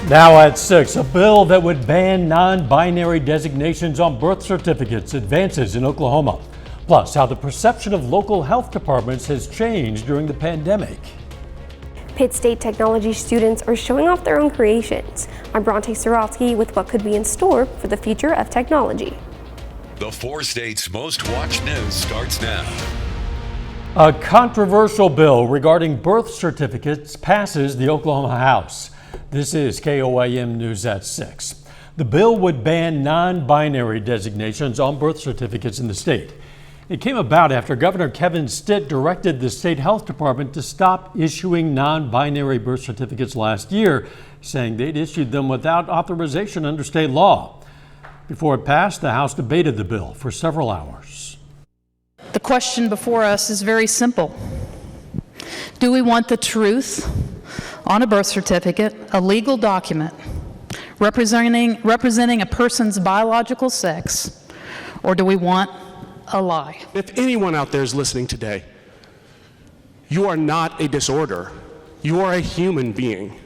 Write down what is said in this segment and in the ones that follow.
Now at 6, a bill that would ban non-binary designations on birth certificates advances in Oklahoma. Plus, how the perception of local health departments has changed during the pandemic. Pitt State technology students are showing off their own creations. I'm Bronte Sorowski with what could be in store for the future of technology. The 4 states' most watched news starts now. A controversial bill regarding birth certificates passes the Oklahoma House. This is KOAM News at 6. The bill would ban non-binary designations on birth certificates in the state. It came about after Governor Kevin Stitt directed the state health department to stop issuing non-binary birth certificates last year, saying they'd issued them without authorization under state law. Before it passed, the House debated the bill for several hours. The question before us is very simple. Do we want the truth on a birth certificate, a legal document representing a person's biological sex, or do we want a lie? If anyone out there is listening today, you are not a disorder. You are a human being.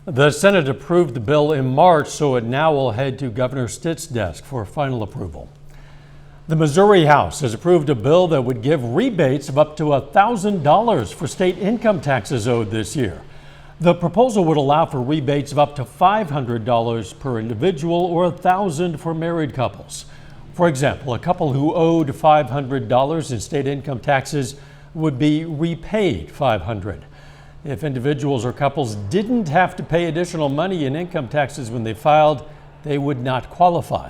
The Senate approved the bill in March, so it now will head to Governor Stitt's desk for final approval. The Missouri House has approved a bill that would give rebates of up to $1,000 for state income taxes owed this year. The proposal would allow for rebates of up to $500 per individual or $1,000 for married couples. For example, a couple who owed $500 in state income taxes would be repaid $500. If individuals or couples didn't have to pay additional money in income taxes when they filed, they would not qualify.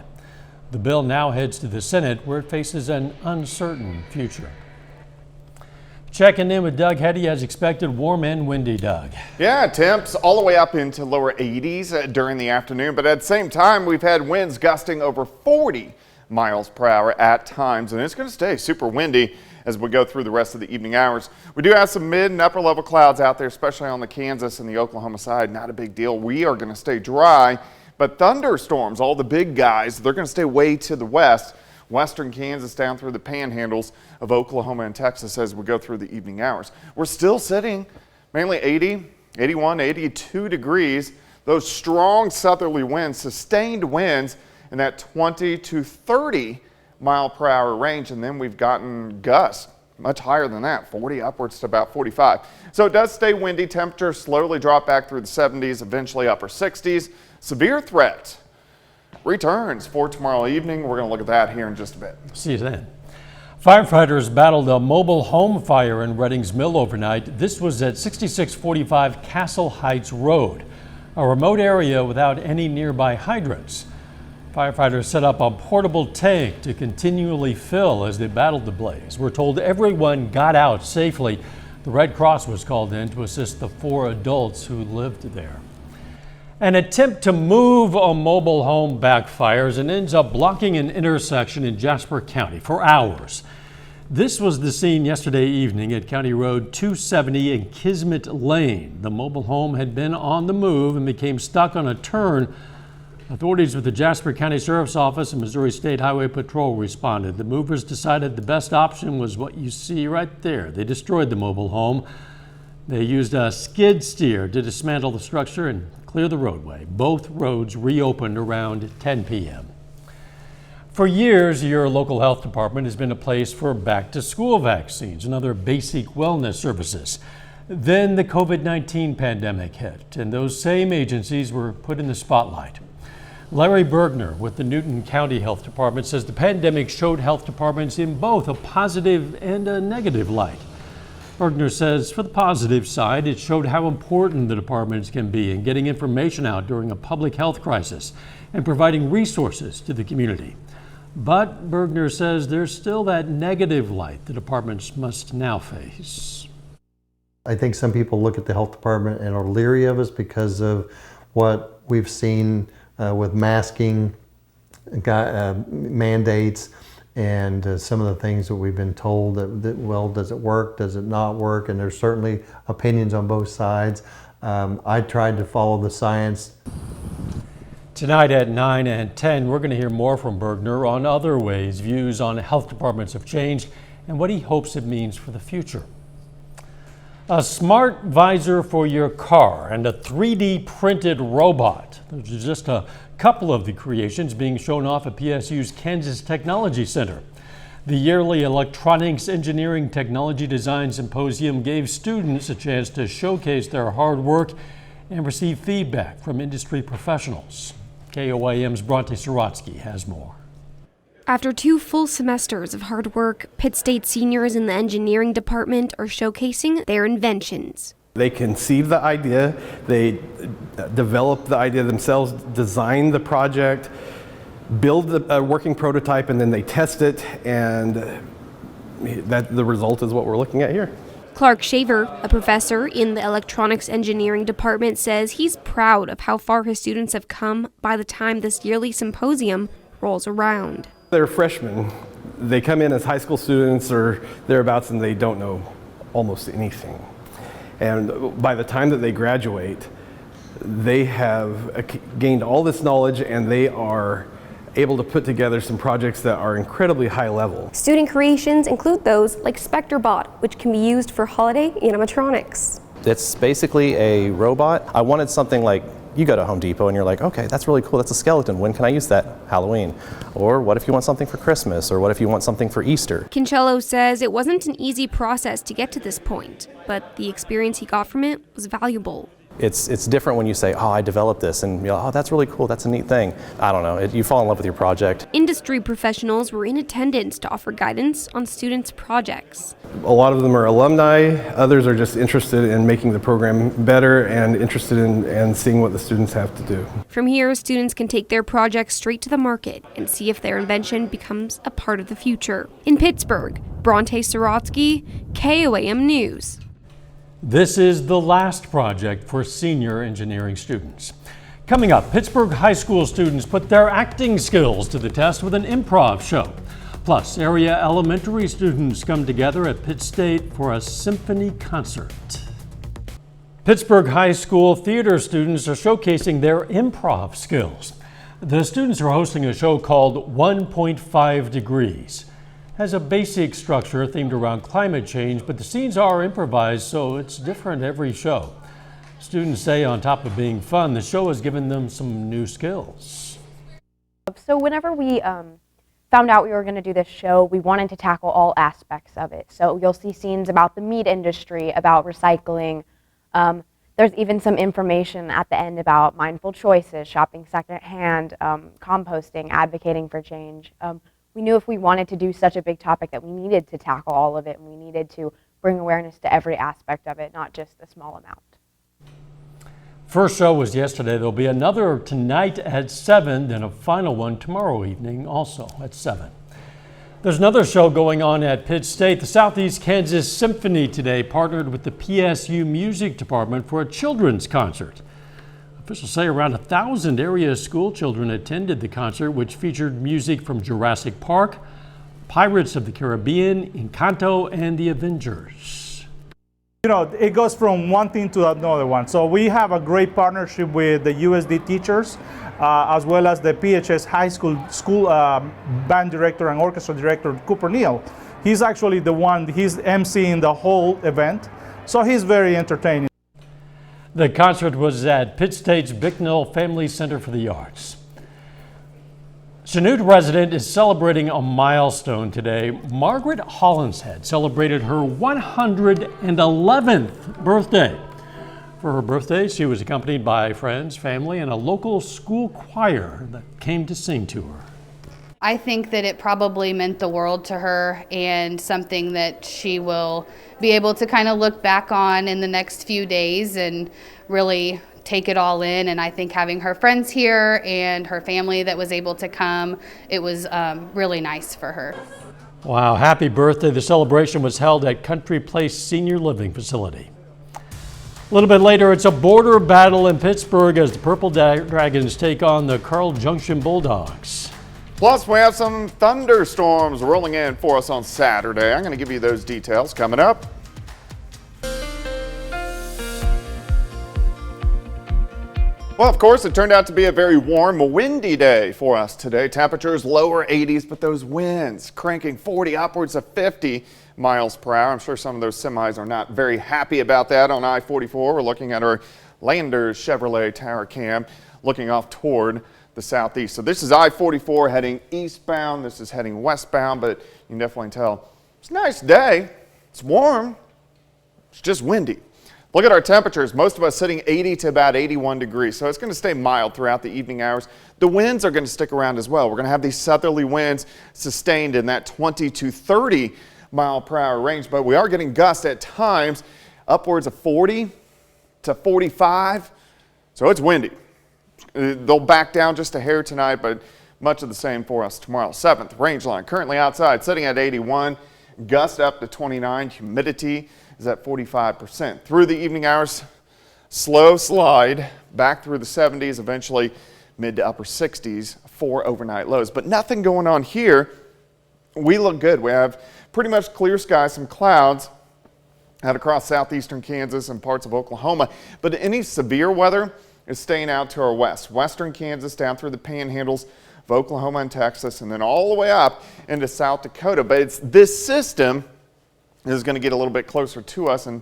The bill now heads to the Senate, where it faces an uncertain future. Checking in with Doug Hetty as expected, warm and windy, Doug. Yeah, temps all the way up into lower 80s during the afternoon, but at the same time, we've had winds gusting over 40 miles per hour at times, and it's going to stay super windy as we go through the rest of the evening hours. We do have some mid and upper level clouds out there, especially on the Kansas and the Oklahoma side. Not a big deal. We are going to stay dry. But thunderstorms, all the big guys, they're going to stay way to the west, western Kansas down through the panhandles of Oklahoma and Texas as we go through the evening hours. We're still sitting mainly 80, 81, 82 degrees. Those strong southerly winds, sustained winds in that 20 to 30 mile per hour range. And then we've gotten gusts much higher than that, 40 upwards to about 45. So it does stay windy. Temperatures slowly drop back through the 70s, eventually upper 60s. Severe threat returns for tomorrow evening. We're going to look at that here in just a bit. See you then. Firefighters battled a mobile home fire in Reddings Mill overnight. This was at 6645 Castle Heights Road, a remote area without any nearby hydrants. Firefighters set up a portable tank to continually fill as they battled the blaze. We're told everyone got out safely. The Red Cross was called in to assist the 4 adults who lived there. An attempt to move a mobile home backfires and ends up blocking an intersection in Jasper County for hours. This was the scene yesterday evening at County Road 270 and Kismet Lane. The mobile home had been on the move and became stuck on a turn. Authorities with the Jasper County Sheriff's Office and Missouri State Highway Patrol responded. The movers decided the best option was what you see right there. They destroyed the mobile home. They used a skid steer to dismantle the structure and clear the roadway. Both roads reopened around 10 p.m. For years, your local health department has been a place for back-to-school vaccines and other basic wellness services. Then the COVID-19 pandemic hit, and those same agencies were put in the spotlight. Larry Bergner with the Newton County Health Department says the pandemic showed health departments in both a positive and a negative light. Bergner says for the positive side, it showed how important the departments can be in getting information out during a public health crisis and providing resources to the community. But Bergner says there's still that negative light the departments must now face. I think some people look at the health department and are leery of us because of what we've seen with masking mandates and some of the things that we've been told that, well, does it work, does it not work? And there's certainly opinions on both sides. I tried to follow the science. Tonight at 9 and 10, we're going to hear more from Bergner on other ways views on health departments have changed and what he hopes it means for the future. A smart visor for your car and a 3D printed robot. Those are just a couple of the creations being shown off at PSU's Kansas Technology Center. The yearly Electronics Engineering Technology Design Symposium gave students a chance to showcase their hard work and receive feedback from industry professionals. KOAM's Bronte Sorotsky has more. After 2 full semesters of hard work, Pitt State seniors in the engineering department are showcasing their inventions. They conceive the idea, they develop the idea themselves, design the project, build a working prototype, and then they test it, and the result is what we're looking at here. Clark Shaver, a professor in the electronics engineering department, says he's proud of how far his students have come by the time this yearly symposium rolls around. They're freshmen. They come in as high school students or thereabouts, and they don't know almost anything. And by the time that they graduate, they have gained all this knowledge, and they are able to put together some projects that are incredibly high level. Student creations include those like SpectreBot, which can be used for holiday animatronics. It's basically a robot. I wanted something like, you go to Home Depot and you're like, okay, that's really cool, that's a skeleton. When can I use that? Halloween. Or what if you want something for Christmas? Or what if you want something for Easter? Kincello says it wasn't an easy process to get to this point, but the experience he got from it was valuable. It's different when you say, oh, I developed this, and you're like, oh, that's really cool, that's a neat thing. I don't know, you fall in love with your project. Industry professionals were in attendance to offer guidance on students' projects. A lot of them are alumni, others are just interested in making the program better and interested in seeing what the students have to do. From here, students can take their projects straight to the market and see if their invention becomes a part of the future. In Pittsburgh, Bronte Sorotsky, KOAM News. This is the last project for senior engineering students. Coming up, Pittsburgh High School students put their acting skills to the test with an improv show. Plus, area elementary students come together at Pitt State for a symphony concert. Pittsburgh High School theater students are showcasing their improv skills. The students are hosting a show called 1.5 Degrees. Has a basic structure themed around climate change, but the scenes are improvised, so it's different every show. Students say on top of being fun, the show has given them some new skills. So whenever we found out we were going to do this show, we wanted to tackle all aspects of it. So you'll see scenes about the meat industry, about recycling. There's even some information at the end about mindful choices, shopping secondhand, composting, advocating for change. We knew if we wanted to do such a big topic that we needed to tackle all of it, and we needed to bring awareness to every aspect of it, not just a small amount. First show was yesterday. There'll be another tonight at 7, then a final one tomorrow evening also at 7. There's another show going on at Pitt State. The Southeast Kansas Symphony today partnered with the PSU Music Department for a children's concert. Officials say around 1,000 area school children attended the concert, which featured music from Jurassic Park, Pirates of the Caribbean, Encanto, and the Avengers. You know, it goes from one thing to another one. So we have a great partnership with the USD teachers, as well as the PHS High School band director and orchestra director, Cooper Neal. He's actually he's emceeing the whole event, so he's very entertaining. The concert was at Pitt State's Bicknell Family Center for the Arts. Chanute resident is celebrating a milestone today. Margaret Hollinshead celebrated her 111th birthday. For her birthday, she was accompanied by friends, family, and a local school choir that came to sing to her. I think that it probably meant the world to her, and something that she will be able to kind of look back on in the next few days and really take it all in. And I think having her friends here and her family that was able to come, it was really nice for her. Wow, happy birthday. The celebration was held at Country Place Senior Living Facility. A little bit later, it's a border battle in Pittsburgh as the Purple Dragons take on the Carl Junction Bulldogs. Plus, we have some thunderstorms rolling in for us on Saturday. I'm going to give you those details coming up. Well, of course, it turned out to be a very warm, windy day for us today. Temperatures lower 80s, but those winds cranking 40 upwards of 50 miles per hour. I'm sure some of those semis are not very happy about that on I-44. We're looking at our Landers Chevrolet Tower Cam looking off toward the southeast. So this is I-44 heading eastbound. This is heading westbound, but you can definitely tell it's a nice day. It's warm. It's just windy. Look at our temperatures. Most of us sitting 80 to about 81 degrees. So it's going to stay mild throughout the evening hours. The winds are going to stick around as well. We're going to have these southerly winds sustained in that 20 to 30 mile per hour range, but we are getting gusts at times upwards of 40 to 45. So it's windy. They'll back down just a hair tonight, but much of the same for us tomorrow. 7th range line currently outside sitting at 81, gust up to 29, humidity is at 45%. Through the evening hours, slow slide back through the 70s, eventually mid to upper 60s for overnight lows. But nothing going on here. We look good. We have pretty much clear skies, some clouds out across southeastern Kansas and parts of Oklahoma. But any severe weather is staying out to our west. Western Kansas down through the panhandles of Oklahoma and Texas, and then all the way up into South Dakota. But it's this system is going to get a little bit closer to us and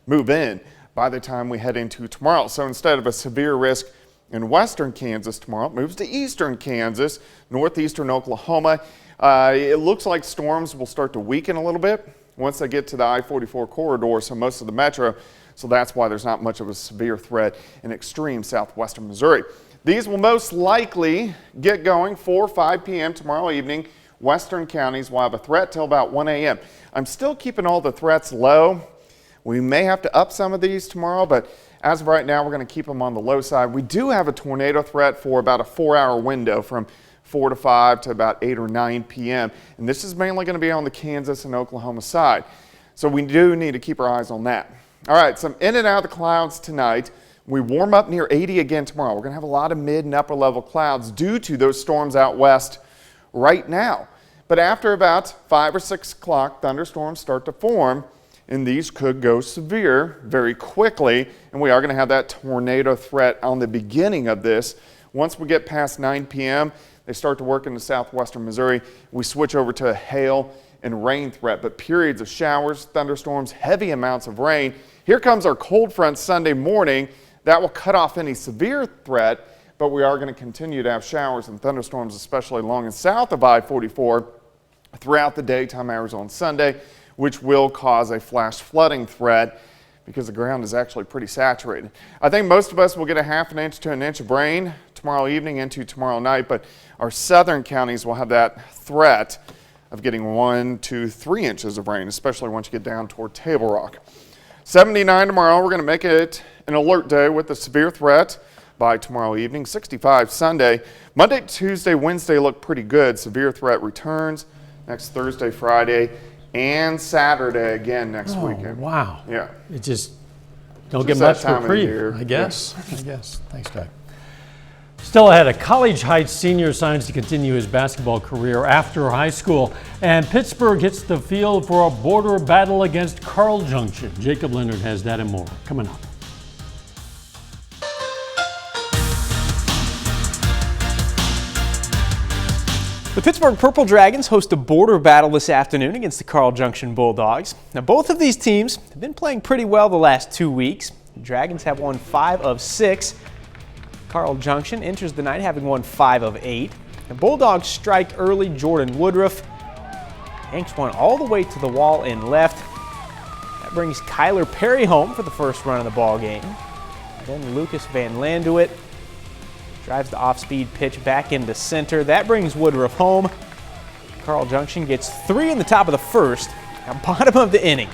move in by the time we head into tomorrow. So instead of a severe risk in western Kansas tomorrow, it moves to eastern Kansas, northeastern Oklahoma. It looks like storms will start to weaken a little bit once they get to the I-44 corridor, so most of the metro. So that's why there's not much of a severe threat in extreme southwestern Missouri. These will most likely get going 4 or 5 p.m. tomorrow evening. Western counties will have a threat till about 1 a.m. I'm still keeping all the threats low. We may have to up some of these tomorrow, but as of right now, we're going to keep them on the low side. We do have a tornado threat for about a 4-hour window from 4 to 5 to about 8 or 9 p.m. And this is mainly going to be on the Kansas and Oklahoma side. So we do need to keep our eyes on that. All right, some in and out of the clouds tonight. We warm up near 80 again tomorrow. We're going to have a lot of mid and upper level clouds due to those storms out west right now. But after about 5 or 6 o'clock, thunderstorms start to form, and these could go severe very quickly. And we are going to have that tornado threat on the beginning of this. Once we get past 9 p.m., they start to work into southwestern Missouri. We switch over to a hail and rain threat, but periods of showers, thunderstorms, heavy amounts of rain. Here comes our cold front Sunday morning. That will cut off any severe threat, but we are going to continue to have showers and thunderstorms, especially along and south of I-44 throughout the daytime hours on Sunday, which will cause a flash flooding threat because the ground is actually pretty saturated. I think most of us will get a ½ an inch to an inch of rain tomorrow evening into tomorrow night, but our southern counties will have that threat of getting 1 to 3 inches of rain, especially once you get down toward Table Rock. 79 tomorrow. We're going to make it an alert day with a severe threat by tomorrow evening. 65 Sunday. Monday, Tuesday, Wednesday look pretty good. Severe threat returns next Thursday, Friday, and Saturday again next weekend. Wow. Yeah. It just don't Just get much that time of the reprieve, year. I guess. I guess. Thanks, Doug. Still ahead, a College Heights senior signs to continue his basketball career after high school, and Pittsburgh hits the field for a border battle against Carl Junction. Jacob Leonard has that and more coming up. The Pittsburgh Purple Dragons host a border battle this afternoon against the Carl Junction Bulldogs. Now, both of these teams have been playing pretty well the last 2 weeks. The Dragons have won 5 of 6. Carl Junction enters the night having won 5 of 8. The Bulldogs strike early. Jordan Woodruff yanks one all the way to the wall and left. That brings Kyler Perry home for the first run of the ball game. Then Lucas Van Landuit drives the off-speed pitch back into center. That brings Woodruff home. Carl Junction gets 3 in the top of the first. Now, bottom of the inning.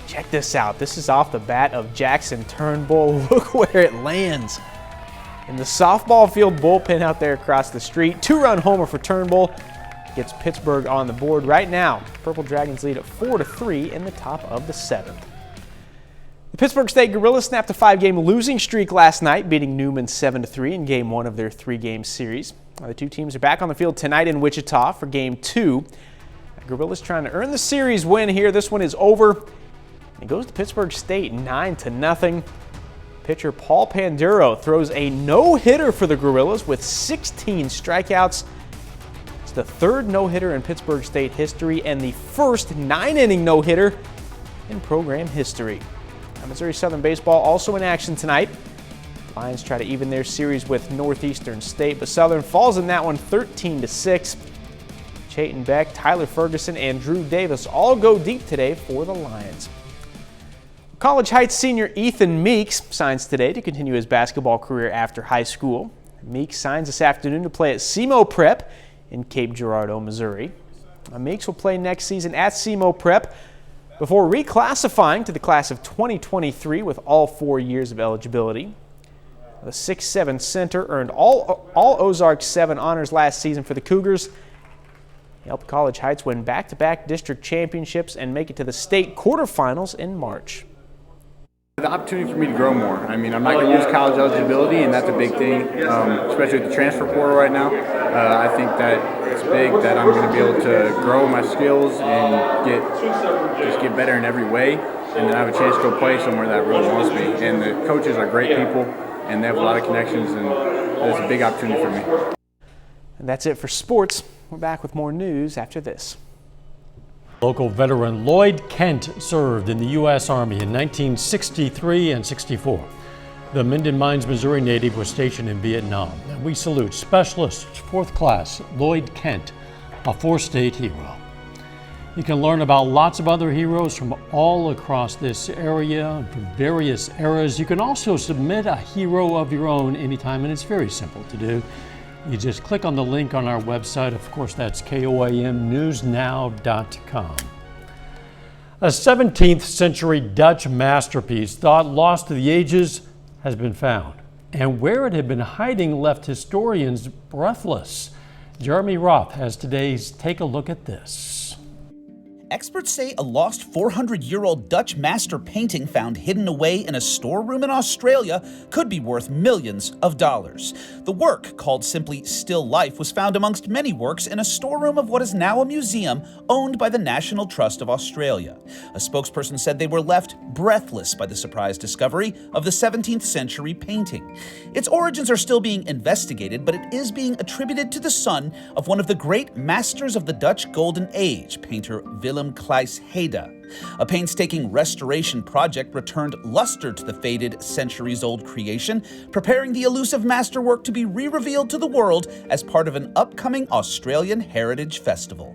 Check this out. This is off the bat of Jackson Turnbull. Look where it lands. In the softball field bullpen out there across the street. 2-run homer for Turnbull. Gets Pittsburgh on the board right now. Purple Dragons lead at 4-3 in the top of the 7th. The Pittsburgh State Gorillas snapped a 5-game losing streak last night, beating Newman 7-3 in Game 1 of their 3-game series. The two teams are back on the field tonight in Wichita for Game 2. The Gorillas trying to earn the series win here. This one is over. It goes to Pittsburgh State 9-0. Pitcher Paul Panduro throws a no-hitter for the Gorillas with 16 strikeouts. It's the third no-hitter in Pittsburgh State history and the first 9-inning no-hitter in program history. Now, Missouri Southern baseball also in action tonight. Lions try to even their series with Northeastern State, but Southern falls in that one 13-6. Chayton Beck, Tyler Ferguson, and Drew Davis all go deep today for the Lions. College Heights senior Ethan Meeks signs today to continue his basketball career after high school. Meeks signs this afternoon to play at SEMO Prep in Cape Girardeau, Missouri. Meeks will play next season at SEMO Prep before reclassifying to the class of 2023 with all 4 years of eligibility. The 6'7" center earned all Ozark 7 honors last season for the Cougars. He helped College Heights win back-to-back district championships and make it to the state quarterfinals in March. The opportunity for me to grow more. I mean, I'm not going to lose college eligibility, and that's a big thing, especially with the transfer portal right now. I think that it's big that I'm going to be able to grow my skills and just get better in every way, and then have a chance to go play somewhere that really wants me. And the coaches are great people, and they have a lot of connections, and it's a big opportunity for me. And that's it for sports. We're back with more news after this. Local veteran Lloyd Kent served in the U.S. Army in 1963 and 64. The Minden Mines, Missouri native was stationed in Vietnam. And we salute Specialist 4th Class Lloyd Kent, a 4-state hero. You can learn about lots of other heroes from all across this area and from various eras. You can also submit a hero of your own anytime, and it's very simple to do. You just click on the link on our website. Of course, that's KOAMnewsnow.com. A 17th century Dutch masterpiece thought lost to the ages has been found. And where it had been hiding left historians breathless. Jeremy Roth has today's Take a Look at This. Experts say a lost 400-year-old Dutch master painting found hidden away in a storeroom in Australia could be worth millions of dollars. The work, called simply Still Life, was found amongst many works in a storeroom of what is now a museum owned by the National Trust of Australia. A spokesperson said they were left breathless by the surprise discovery of the 17th century painting. Its origins are still being investigated, but it is being attributed to the son of one of the great masters of the Dutch Golden Age, painter Willem Klaes Heda. A painstaking restoration project returned luster to the faded, centuries-old creation, preparing the elusive masterwork to be re-revealed to the world as part of an upcoming Australian Heritage Festival.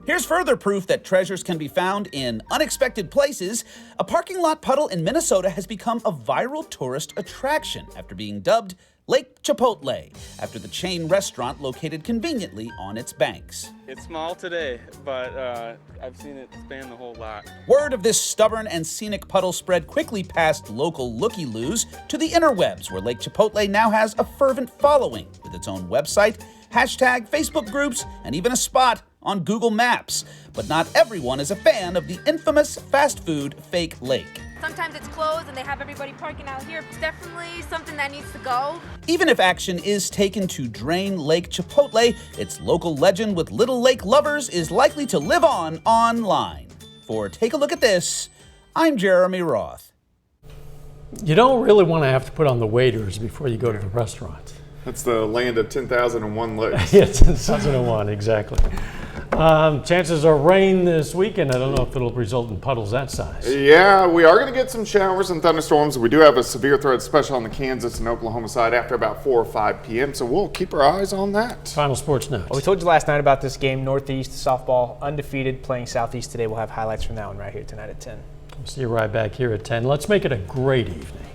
Here's further proof that treasures can be found in unexpected places. A parking lot puddle in Minnesota has become a viral tourist attraction after being dubbed Lake Chipotle, after the chain restaurant located conveniently on its banks. It's small today, but I've seen it span the whole lot. Word of this stubborn and scenic puddle spread quickly past local looky-loos to the interwebs, where Lake Chipotle now has a fervent following with its own website, hashtag, Facebook groups, and even a spot on Google Maps. But not everyone is a fan of the infamous fast food fake lake. Sometimes it's closed and they have everybody parking out here. It's definitely something that needs to go. Even if action is taken to drain Lake Chipotle, its local legend with Little Lake lovers is likely to live on online. For Take a Look at This, I'm Jeremy Roth. You don't really want to have to put on the waiters before you go to the restaurant. That's the land of 10,001 lakes. Yeah, 10,001, exactly. Chances are rain this weekend. I don't know if it'll result in puddles that size. Yeah, we are going to get some showers and thunderstorms. We do have a severe threat special on the Kansas and Oklahoma side after about 4 or 5 p.m., so we'll keep our eyes on that. Final sports notes. Well, we told you last night about this game. Northeast softball undefeated playing Southeast today. We'll have highlights from that one right here tonight at 10. We'll see you right back here at 10. Let's make it a great evening.